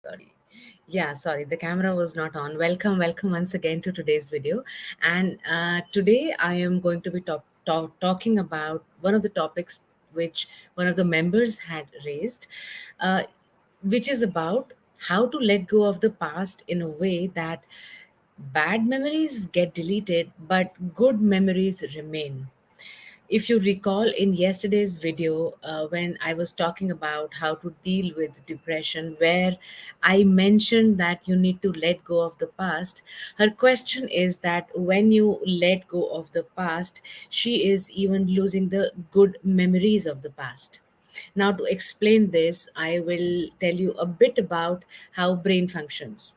Sorry. Yeah, sorry, the camera was not on. Welcome once again to today's video. And today I am going to be talking about one of the topics which one of the members had raised, uh, which is about how to let go of the past in a way that bad memories get deleted, but good memories remain. If you recall in yesterday's video, when I was talking about how to deal with depression, where I mentioned that you need to let go of the past, her question is that when you let go of the past, she is even losing the good memories of the past. Now, to explain this, I will tell you a bit about how brain functions.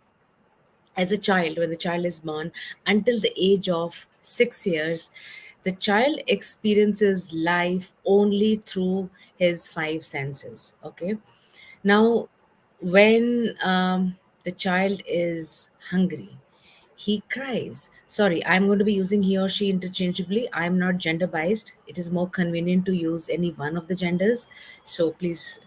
As a child, when the child is born, until the age of 6 years, the child experiences life only through his five senses. Okay. Now, when the child is hungry, he cries. Sorry, I'm going to be using he or she interchangeably. I'm not gender biased. It is more convenient to use any one of the genders. So please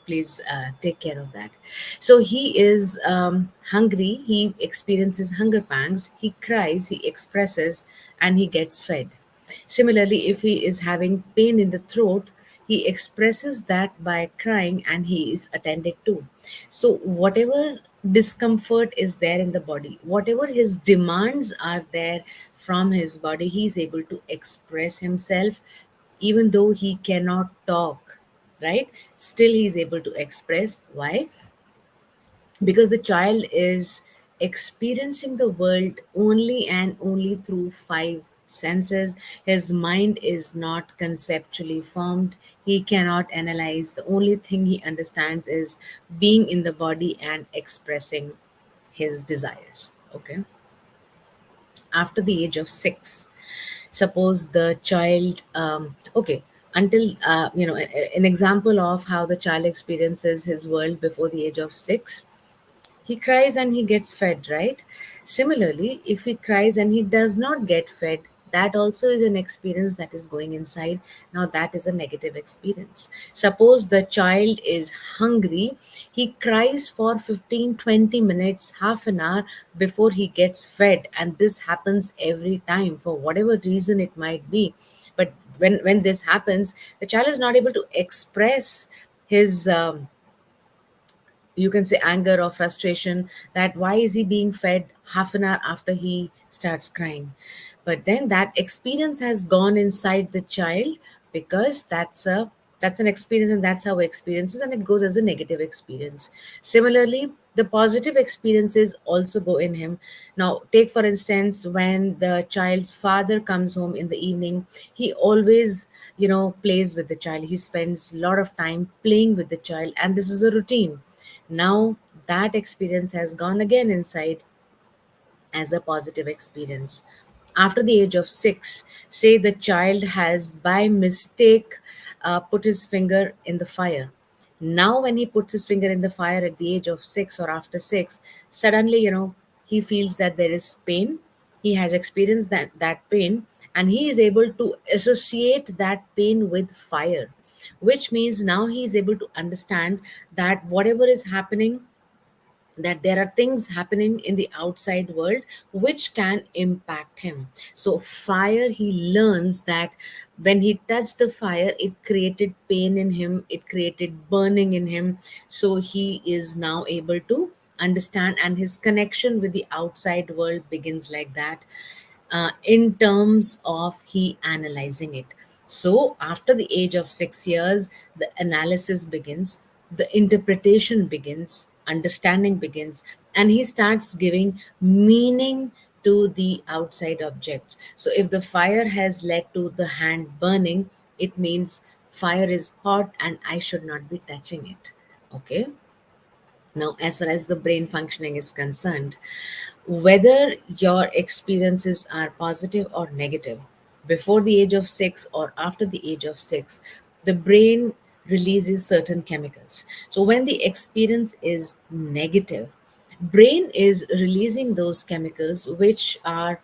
take care of that. So he is hungry. He experiences hunger pangs. He cries. He expresses, and he gets fed. Similarly, if he is having pain in the throat, he expresses that by crying and he is attended to. So, whatever discomfort is there in the body, whatever his demands are there from his body, he is able to express himself even though he cannot talk, right? Still, he is able to express. Why? Because the child is experiencing the world only and only through five senses. His mind is not conceptually formed. He cannot analyze. The only thing he understands is being in the body and expressing his desires. Okay. After the age of 6, suppose the child, okay, until an example of how the child experiences his world before the age of 6, he cries and he gets fed, right? Similarly, if he cries and he does not get fed, that also is an experience that is going inside. Now, that is a negative experience. Suppose the child is hungry, he cries for 15, 20 minutes, half an hour before he gets fed. And this happens every time for whatever reason it might be. But when this happens, the child is not able to express his you can say anger or frustration, that why is he being fed half an hour after he starts crying. But then that experience has gone inside the child, because that's an experience, and that's how experiences, and it goes as a negative experience. Similarly, the positive experiences also go in him. Now, take for instance, when the child's father comes home in the evening, he always plays with the child. He spends a lot of time playing with the child, and this is a routine. Now, that experience has gone again inside as a positive experience. After the age of 6, say the child has by mistake put his finger in the fire. Now, when he puts his finger in the fire at the age of 6 or after 6, suddenly, he feels that there is pain. He has experienced that pain, and he is able to associate that pain with fire, which means now he is able to understand that whatever is happening, that there are things happening in the outside world which can impact him. So fire, he learns that when he touched the fire, it created pain in him, it created burning in him. So he is now able to understand, and his connection with the outside world begins like that, in terms of he analyzing it. So, after the age of 6 years, the analysis begins, the interpretation begins, understanding begins, and he starts giving meaning to the outside objects. So, if the fire has led to the hand burning, it means fire is hot and I should not be touching it. Okay. Now, as far as the brain functioning is concerned, whether your experiences are positive or negative, before the age of 6 or after the age of 6, the brain releases certain chemicals. So, when the experience is negative, brain is releasing those chemicals which are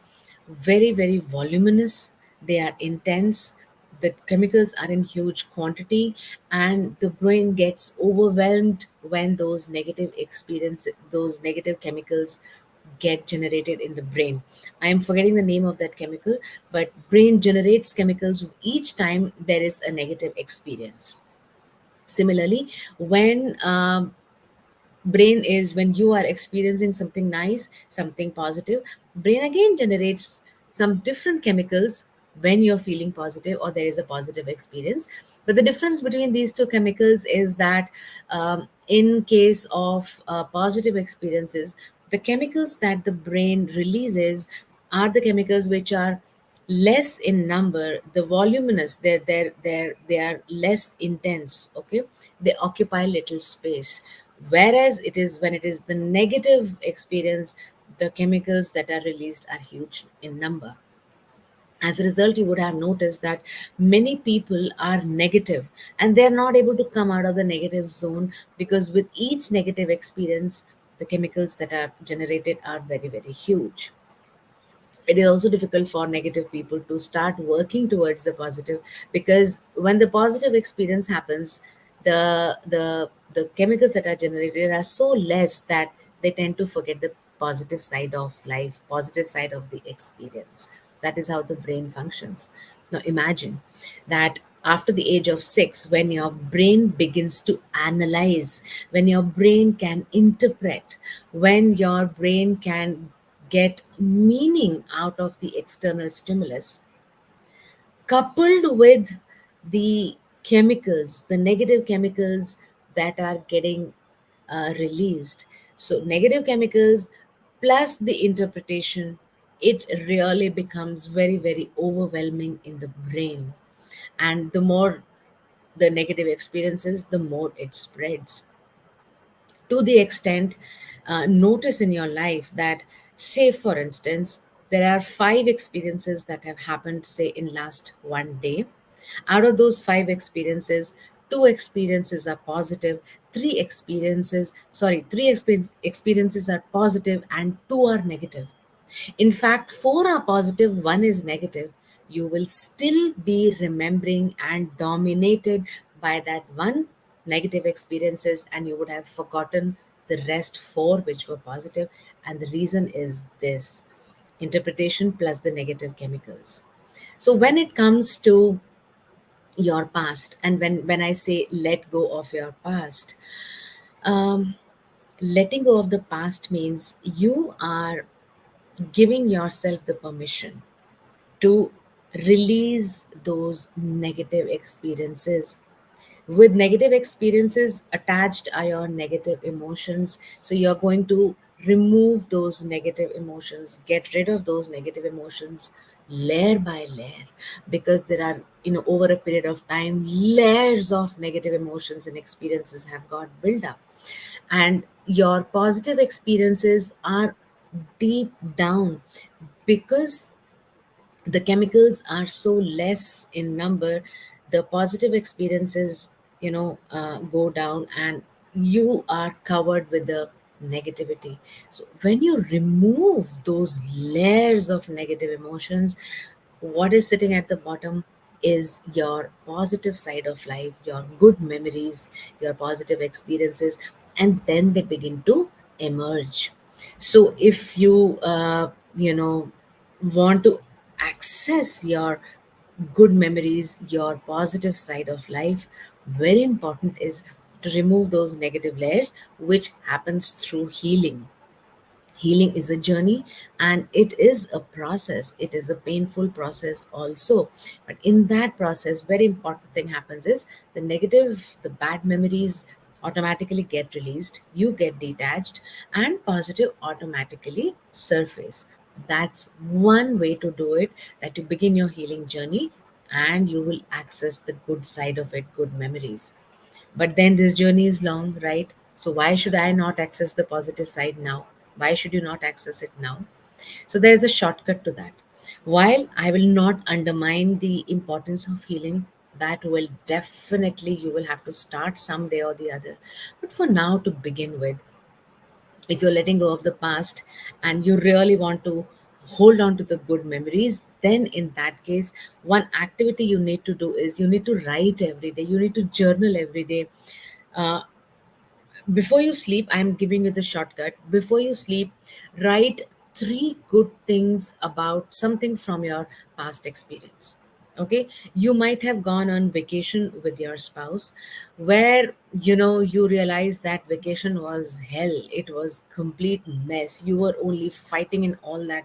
very, very voluminous, they are intense, the chemicals are in huge quantity, and the brain gets overwhelmed when those negative chemicals get generated in the brain. I am forgetting the name of that chemical, but brain generates chemicals each time there is a negative experience. Similarly, when you are experiencing something nice, something positive, brain again generates some different chemicals when you're feeling positive or there is a positive experience. But the difference between these two chemicals is that, in case of positive experiences, the chemicals that the brain releases are the chemicals which are less in number, the voluminous, they are less intense, okay, they occupy little space. Whereas it is when it is the negative experience, the chemicals that are released are huge in number. As a result, you would have noticed that many people are negative and they are not able to come out of the negative zone, because with each negative experience, the chemicals that are generated are very, very huge. It is also difficult for negative people to start working towards the positive, because when the positive experience happens, the chemicals that are generated are so less that they tend to forget the positive side of life, positive side of the experience. That is how the brain functions. Now imagine that after the age of 6, when your brain begins to analyze, when your brain can interpret, when your brain can get meaning out of the external stimulus, coupled with the chemicals, the negative chemicals that are getting released. So, negative chemicals plus the interpretation, it really becomes very, very overwhelming in the brain. And the more the negative experiences, the more it spreads, to the extent, notice in your life that, say for instance, there are 5 experiences that have happened, say in last one day. Out of those 5 experiences, 2 experiences are positive, 3 experiences are positive, and 2 are negative. In fact, 4 are positive, 1 is negative. You will still be remembering and dominated by that one negative experiences, and you would have forgotten the rest 4 which were positive. And the reason is this: interpretation plus the negative chemicals. So when it comes to your past, and when I say let go of your past, um, letting go of the past means you are giving yourself the permission to release those negative experiences. With negative experiences attached are your negative emotions, so you're going to remove those negative emotions, get rid of those negative emotions layer by layer, because there are, over a period of time, layers of negative emotions and experiences have got built up. And your positive experiences are deep down, because the chemicals are so less in number, the positive experiences, go down, and you are covered with the negativity. So when you remove those layers of negative emotions, what is sitting at the bottom is your positive side of life, your good memories, your positive experiences, and then they begin to emerge. So if you want to access your good memories, your positive side of life, very important is to remove those negative layers, which happens through healing. Healing is a journey, and it is a process, it is a painful process also. But in that process, very important thing happens is the negative, the bad memories automatically get released, you get detached, and positive automatically surface. That's one way to do it, that you begin your healing journey, and you will access the good side of it, good memories. But then this journey is long, right? So why should I not access the positive side now? Why should you not access it now? So there is a shortcut to that. While I will not undermine the importance of healing, that will definitely, you will have to start someday or the other. But for now, to begin with, if you're letting go of the past and you really want to hold on to the good memories, then in that case, one activity you need to do is you need to write every day, you need to journal every day. uh, Before you sleep, I'm giving you the shortcut. Before you sleep, write three good things about something from your past experience. Okay, you might have gone on vacation with your spouse where you realize that vacation was hell, it was complete mess, you were only fighting in all that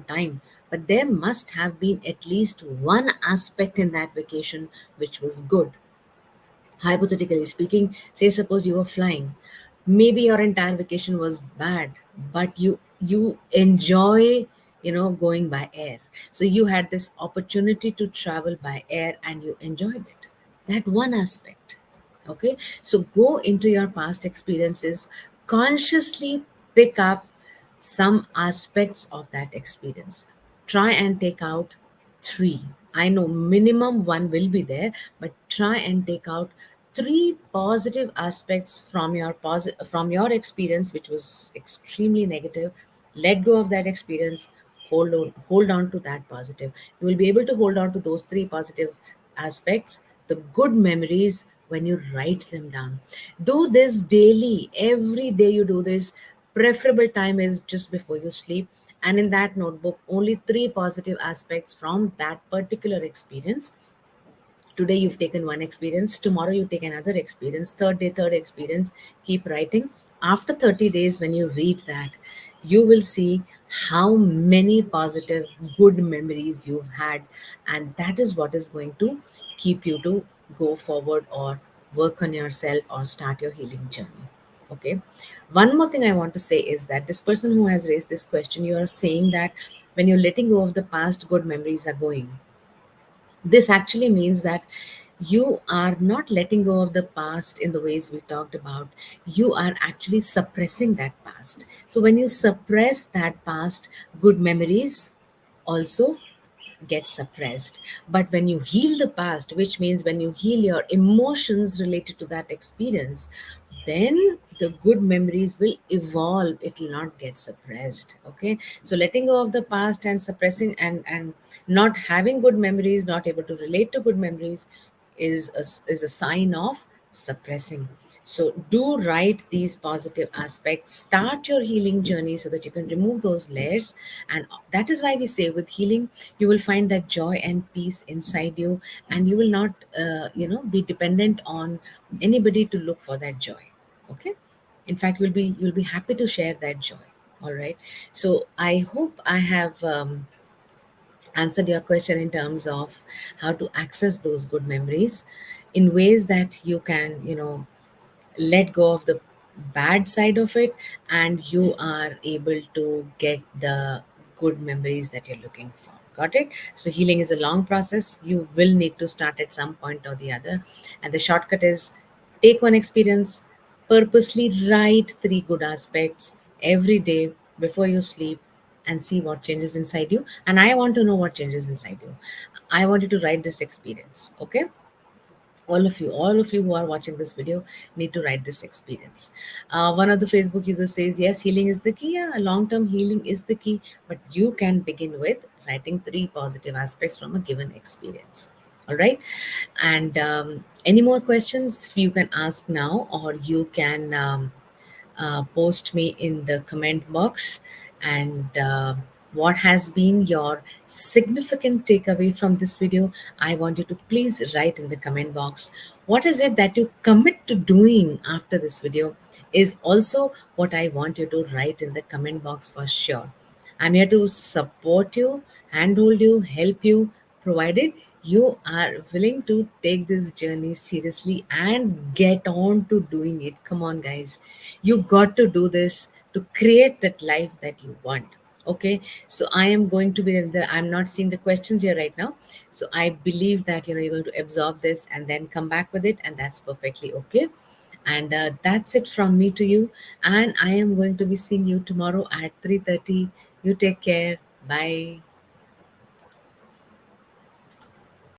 time. But there must have been at least one aspect in that vacation which was good. Hypothetically speaking, say suppose you were flying, maybe your entire vacation was bad, but you enjoy going by air. So you had this opportunity to travel by air and you enjoyed it, that one aspect. Okay, so go into your past experiences, consciously pick up some aspects of that experience, try and take out three. I know minimum one will be there, but try and take out three positive aspects from from your experience which was extremely negative. Let go of that experience, hold on to that positive. You will be able to hold on to those three positive aspects, the good memories, when you write them down. Do this daily, every day you do this. Preferable time is just before you sleep, and in that notebook only three positive aspects from that particular experience. Today you've taken one experience, tomorrow you take another experience, third day third experience. Keep writing. After 30 days, when you read that, you will see how many positive good memories you've had, and that is what is going to keep you to go forward or work on yourself or start your healing journey. Okay, one more thing I want to say is that this person who has raised this question, you are saying that when you're letting go of the past, good memories are going. This actually means that you are not letting go of the past in the ways we talked about. You are actually suppressing that past. So when you suppress that past, good memories also get suppressed. But when you heal the past, which means when you heal your emotions related to that experience, then the good memories will evolve, it will not get suppressed. Okay, so letting go of the past and suppressing and not having good memories, not able to relate to good memories, is a sign of suppressing. So do write these positive aspects, start your healing journey so that you can remove those layers. And that is why we say with healing you will find that joy and peace inside you, and you will not be dependent on anybody to look for that joy. Okay, in fact you'll be happy to share that joy. All right, so I hope I have answered your question in terms of how to access those good memories in ways that you can let go of the bad side of it, and you are able to get the good memories that you're looking for. Got it? So healing is a long process, you will need to start at some point or the other, and the shortcut is take one experience, purposely write three good aspects every day before you sleep, and see what changes inside you. And I want to know what changes inside you. I want you to write this experience. Okay, all of you who are watching this video need to write this experience. One of the Facebook users says, yes, healing is the key. Yeah, long-term healing is the key, but you can begin with writing three positive aspects from a given experience. All right, and any more questions you can ask now, or you can post me in the comment box. And what has been your significant takeaway from this video? I want you to please write in the comment box. What is it that you commit to doing after this video is also what I want you to write in the comment box for sure. I'm here to support you, handhold you, help you, provided you are willing to take this journey seriously and get on to doing it. Come on, guys. You got to do this to create that life that you want. Okay, so I am going to be there. I'm not seeing the questions here right now. So I believe that you're going to absorb this and then come back with it, and that's perfectly okay. And that's it from me to you. And I am going to be seeing you tomorrow at 3:30. You take care. Bye.